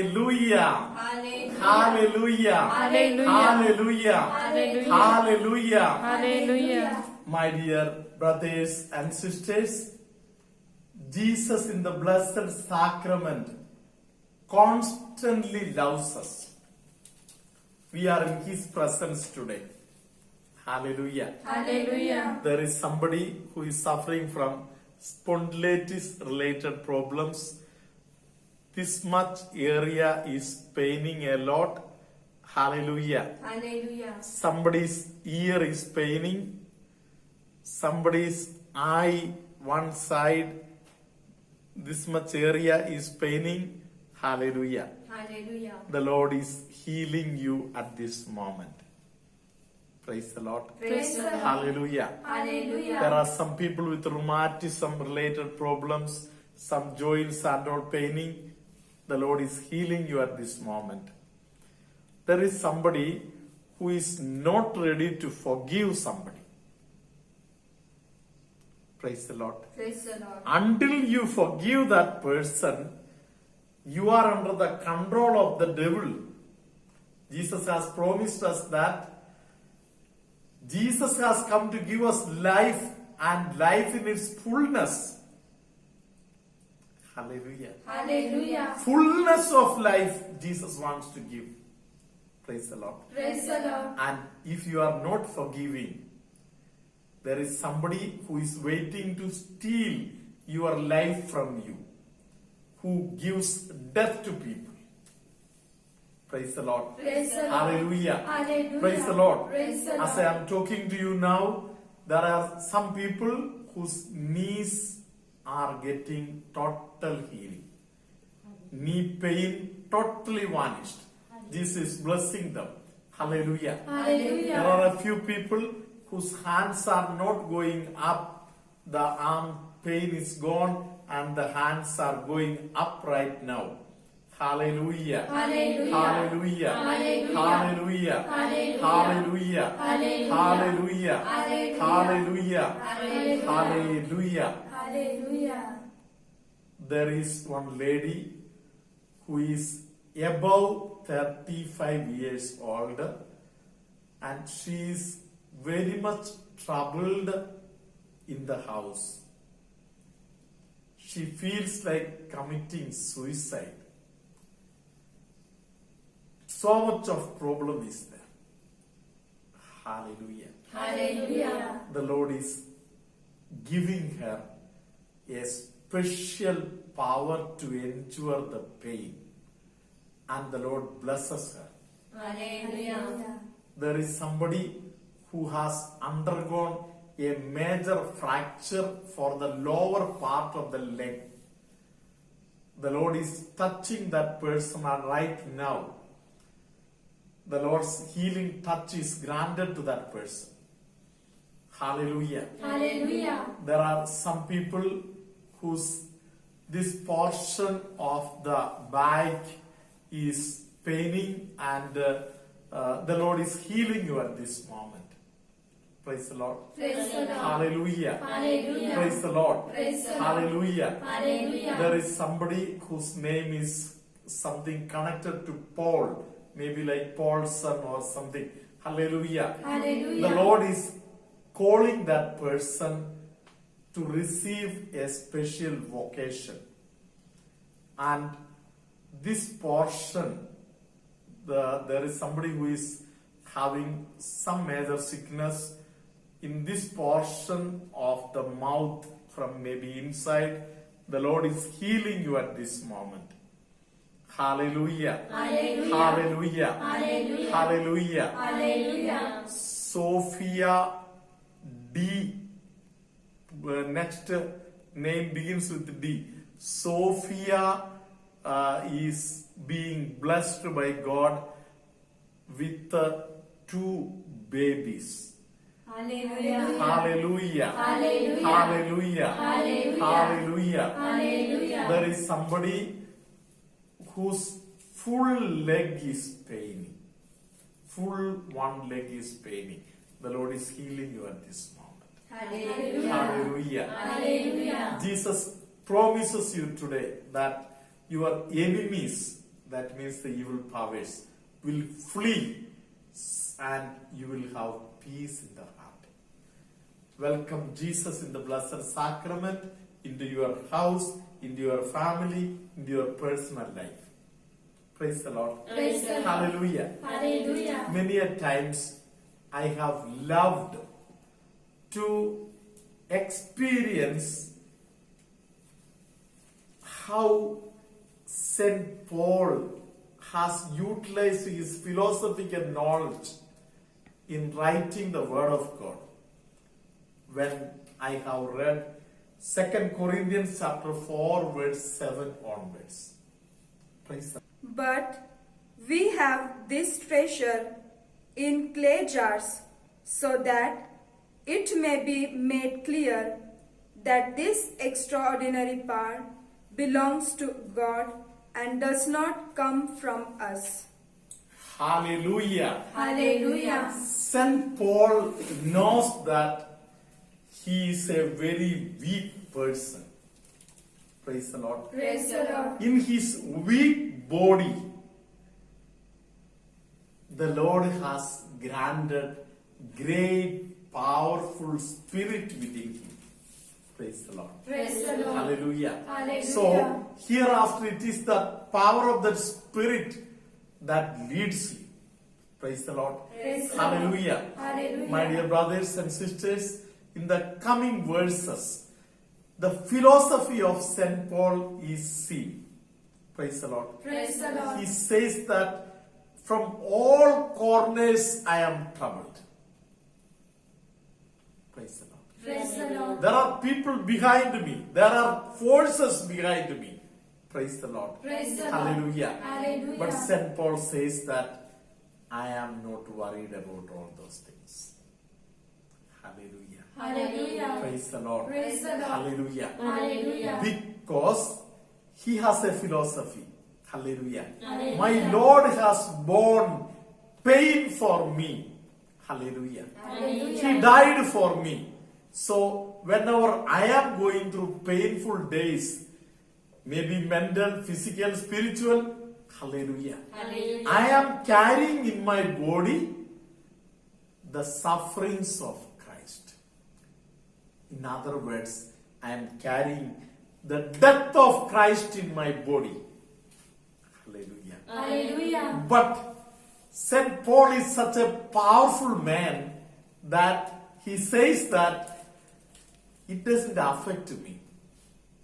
Hallelujah. Hallelujah. Hallelujah. Hallelujah. Hallelujah. My dear brothers and sisters, Jesus in the Blessed Sacrament constantly loves us. We are in His presence today. Hallelujah. Hallelujah. There is somebody who is suffering from spondylitis related problems. This much area is paining a lot. Hallelujah. Hallelujah. Somebody's ear is paining. Somebody's eye, one side, this much area is paining. Hallelujah. Hallelujah. The Lord is healing you at this moment. Praise the Lord. Praise the Lord. Hallelujah. Hallelujah. There are some people with rheumatism related problems, some joints and all paining. The Lord is healing you at this moment. There is somebody who is not ready to forgive somebody. Praise the Lord. Praise the Lord. Until you forgive that person, you are under the control of the devil. Jesus has promised us that Jesus has come to give us life and life in its fullness. Hallelujah. Hallelujah. Fullness of life Jesus wants to give. Praise the Lord. Praise the Lord. And if you are not forgiving, there is somebody who is waiting to steal your life from you, who gives death to people. Praise the Lord. Praise the Lord. Hallelujah. Hallelujah. Praise the Lord. Praise the As Lord. I am talking to you now, there are some people whose knees are getting total healing. Knee pain totally vanished. Jesus is blessing them. Hallelujah. Hallelujah. There are a few people whose hands are not going up. The arm pain is gone and the hands are going up right now. Hallelujah. Hallelujah. Hallelujah. Hallelujah. Hallelujah. Hallelujah. Hallelujah. Hallelujah. Hallelujah. Hallelujah. Hallelujah. Hallelujah. There is one lady who is above 35 years old and she is very much troubled in the house. She feels like committing suicide. So much of problem is there. Hallelujah. Hallelujah. The Lord is giving her a special power to endure the pain. And the Lord blesses her. Hallelujah. There is somebody who has undergone a major fracture for the lower part of the leg. The Lord is touching that person right now. The Lord's healing touch is granted to that person. Hallelujah. Hallelujah. There are some people whose this portion of the back is paining and the Lord is healing you at this moment. Praise the Lord. Praise the Lord. Hallelujah. Hallelujah. Praise the Lord. Praise the Lord. Hallelujah. Hallelujah. There is somebody whose name is something connected to Paul, maybe like Paul's son or something. Hallelujah. Hallelujah. The Lord is calling that person to receive a special vocation. And this portion, there is somebody who is having some major sickness in this portion of the mouth from maybe inside. The Lord is healing you at this moment. Hallelujah. Hallelujah. Hallelujah. Hallelujah. Hallelujah. Hallelujah. Sophia D. Next name begins with D. Sophia is being blessed by God with 2 babies. Hallelujah. Hallelujah. Hallelujah. Hallelujah. Hallelujah. Hallelujah. Hallelujah. There is somebody whose full leg is paining. Full one leg is paining. The Lord is healing you at this moment. Hallelujah. Hallelujah. Hallelujah. Jesus promises you today that your enemies that means the evil powers, will flee and you will have peace in the heart. Welcome Jesus in the Blessed Sacrament into your house, into your family, into your personal life. Praise the Lord. Praise the Lord. Hallelujah. Hallelujah. Many a times I have loved to experience how St. Paul has utilized his philosophical knowledge in writing the Word of God. When I have read 2 Corinthians chapter 4 verse 7 onwards. Praise the Lord. But we have this treasure in clay jars, so that it may be made clear that this extraordinary power belongs to God and does not come from us. Hallelujah. Hallelujah. St. Paul knows that he is a very weak person. Praise the Lord. Praise the Lord. In his weak body, the Lord has granted great, powerful spirit within him. Praise the Lord. Praise the Lord. Hallelujah. Hallelujah. So, hereafter it is the power of the Spirit that leads you. Praise the Lord. Praise the Lord. Hallelujah. Hallelujah. My dear brothers and sisters, in the coming verses, the philosophy of St. Paul is seen. Praise the Lord. Praise the Lord. He says that from all corners I am troubled. Praise the Lord. Praise the Lord. There are people behind me. There are forces behind me. Praise the Lord. Praise the Lord. Hallelujah. Hallelujah. But St. Paul says that I am not worried about all those things. Hallelujah. Hallelujah. Praise the Lord. Praise the Lord. Hallelujah. Hallelujah. Because he has a philosophy. Hallelujah. Hallelujah. My Lord has borne pain for me. Hallelujah. Hallelujah. He died for me. So whenever I am going through painful days, maybe mental, physical, spiritual, hallelujah, Hallelujah. I am carrying in my body the sufferings of Christ. In other words, I am carrying the death of Christ in my body. Hallelujah. Hallelujah. But St. Paul is such a powerful man that he says that it doesn't affect me.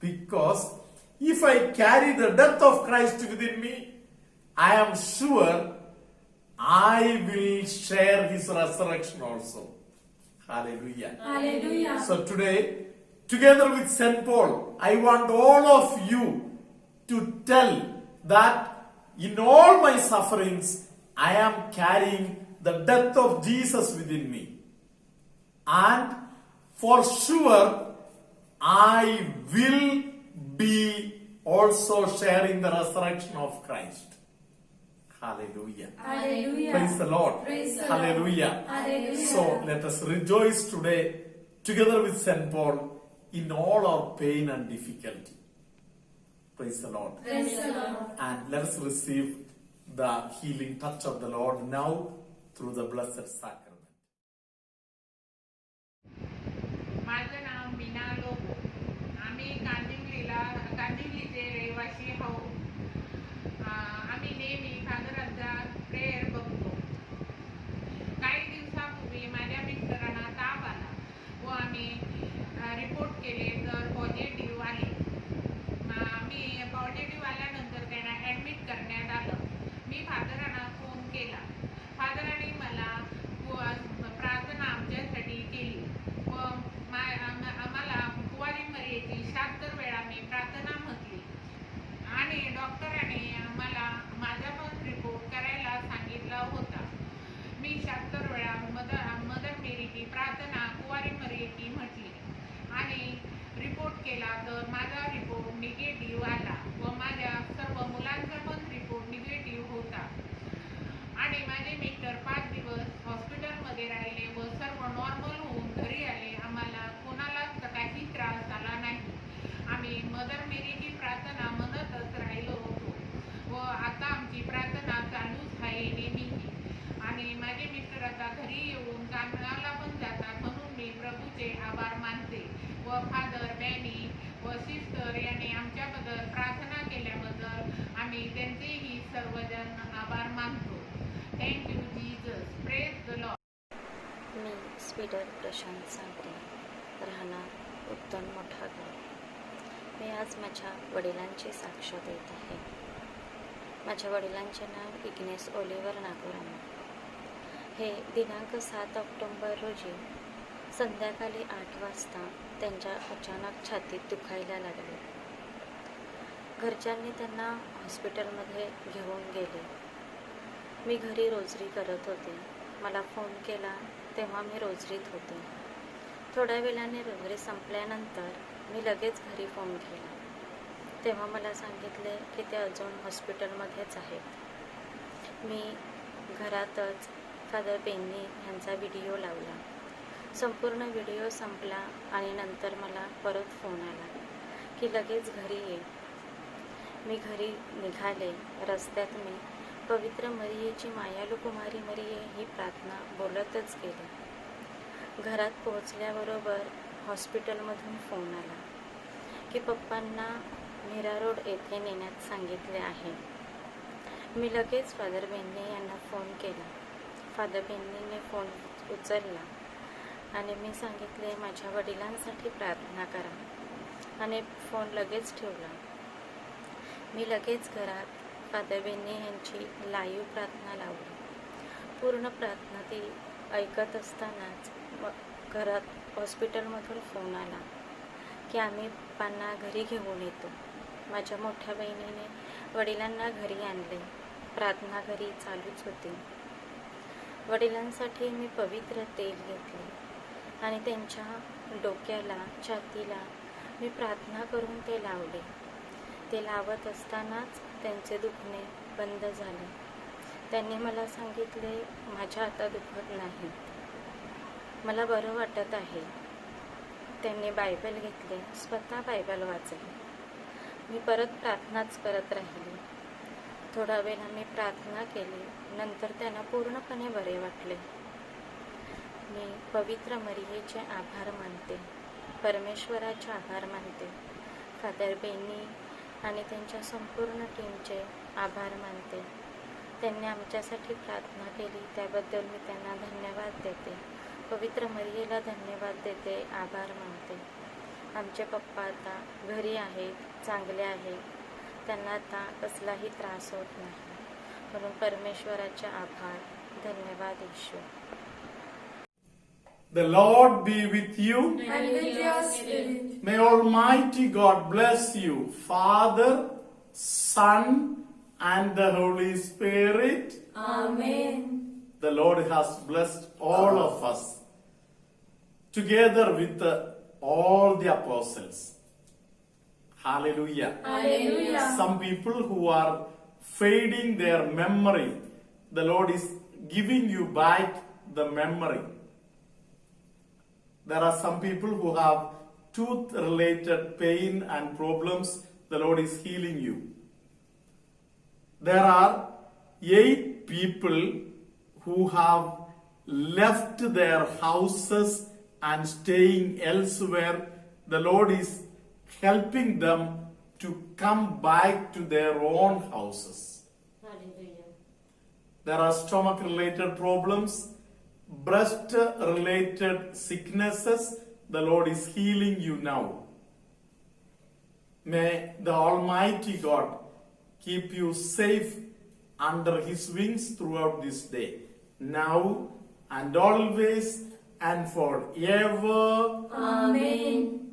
Because if I carry the death of Christ within me, I am sure I will share his resurrection also. Hallelujah. Hallelujah. So today, together with St. Paul, I want all of you to tell that in all my sufferings, I am carrying the death of Jesus within me. And for sure, I will be also sharing the resurrection of Christ. Hallelujah. Hallelujah. Praise the Lord. Praise the Lord. Hallelujah. Hallelujah. So let us rejoice today together with St. Paul in all our pain and difficulty. Praise the Lord. Praise the Lord. And let us receive the healing touch of the Lord now through the Blessed Sacrament. माझं नाव मीना लोबो. आम्ही कांदिवलीचे रहिवासी आहोत. आम्ही नेहमी फादरांचा prayer बघतो. काही दिवसापूर्वी माझ्या मिस्टरांना ताप आला व आम्ही रिपोर्ट केले तर पॉझिटिव्ह आले. आम्ही पॉझिटिव्ह आल्यानंतर त्यांना ॲडमिट करण्यात आलं. मी फादरांना फोन केला. फादरांनी मला प्रार्थना आमच्यासाठी केली व आम्हाला कुवारी मरियेची 76 वेळा मी प्रार्थना म्हटली आणि डॉक्टरांनी आम्हाला माझा पण रिपोर्ट करायला सांगितला होता. मी 76 वेळा मदर मेरीची प्रार्थना कुवारी मरियेची म्हटली आणि रिपोर्ट केला तर माझा रिपोर्ट निगेटिव्ह आला व माझ्या सर्व मुलांचा पण रिपोर्ट निगेटिव्ह होता. आणि माझे मिस्टर 5 दिवस हॉस्पिटलमध्ये राहिले व सर्व नॉर्मल होऊन घरी आले. आम्हाला कोणालाच काही त्रास झाला नाही. आम्ही मदर मेरीची प्रार्थना म्हणतच राहिलो होतो व आता केल्याबद्दल, प्रार्थना केल्याबद्दल आम्ही त्यांचेही सर्वजण आभार मानतो. Thank you Jesus. Praise the Lord. मी स्पीडर प्रशांत सांगते, राहणार उत्तम मोठा गाव. मी आज माझ्या वडिलांची साक्ष देत आहे. माझ्या वडिलांचे नाव इग्नेस ओलिव्हर नागोरामा. हे दिनांक 7 ऑक्टोबर रोजी संध्याकाळी 8 वाजता त्यांच्या अचानक छातीत दुखायला लागले. घरच्यांनी त्यांना हॉस्पिटलमध्ये घेऊन गेले. मी घरी रोजरी करत होते. मला फोन केला तेव्हा मी रोजरीत होते. थोड्या वेळाने रोजरी संपल्यानंतर मी लगेच घरी फोन केला. तेव्हा मला सांगितले की ते अजून हॉस्पिटलमध्येच आहेत. मी घरातच फादर बेन्नी यांचा व्हिडिओ लावला. संपूर्ण व्हिडिओ संपला आणि नंतर मला परत फोन आला की लगेच घरी ये. मी घरी निघाले. रस्त्यात मी पवित्र मरियेची मायालू कुमारी मरिये ही प्रार्थना बोलतच गेले. घरात पोहोचल्याबरोबर हॉस्पिटलमधून फोन आला की पप्पांना मीरा रोड येथे नेण्यात सांगितले आहे. मी लगेच फादर बेन्नी यांना फोन केला. फादर बेन्नीने फोन उचलला आणि मी सांगितले माझ्या वडिलांसाठी प्रार्थना करा आणि फोन लगेच ठेवला. मी लगेच घरात फादर बेन्नी यांची लाईव्ह प्रार्थना लावली. पूर्ण प्रार्थना ती ऐकत असतानाच घरात हॉस्पिटलमधून फोन आला की आम्ही पप्पांना घरी घेऊन येतो. माझ्या मोठ्या बहिणीने वडिलांना घरी आणले. प्रार्थना घरी चालूच होती. वडिलांसाठी मी पवित्र तेल घेतले आणि त्यांच्या डोक्याला, छातीला मी प्रार्थना करून ते लावले. ते लावत असतानाच त्यांचे दुखणे बंद झाले. त्यांनी मला सांगितले माझ्या आता दुखत नाही, मला बरं वाटत आहे. त्यांनी बायबल घेतले, स्वतः बायबल वाचले. मी परत प्रार्थनाच करत राहिली. थोडा वेळ मी प्रार्थना केली. नंतर त्यांना पूर्णपणे बरे वाटले. मी पवित्र मरियेचे आभार मानते, परमेश्वराचे आभार मानते, फादर बेन्नी आणि त्यांच्या संपूर्ण टीमचे आभार मानते. त्यांनी आमच्यासाठी प्रार्थना केली त्याबद्दल मी त्यांना धन्यवाद देते. पवित्र मरियेला धन्यवाद देते, आभार मानते. आमचे पप्पा आता घरी आहेत, चांगले आहेत. त्यांना आता कसलाही त्रास होत नाही. म्हणून परमेश्वराचे आभार, धन्यवाद येशू. The Lord be with you. And with your spirit. May Almighty God bless you, Father, Son, and the Holy Spirit. Amen. The Lord has blessed all of us together with all the apostles. Hallelujah. Hallelujah. Some people who are fading their memory, the Lord is giving you back the memory. There are some people who have tooth-related pain and problems. The Lord is healing you. There are 8 people who have left their houses and staying elsewhere. The Lord is helping them to come back to their own houses. There are stomach-related problems, breast-related sicknesses. The Lord is healing you now. May the Almighty God keep you safe under His wings throughout this day, now and always and forever. Amen.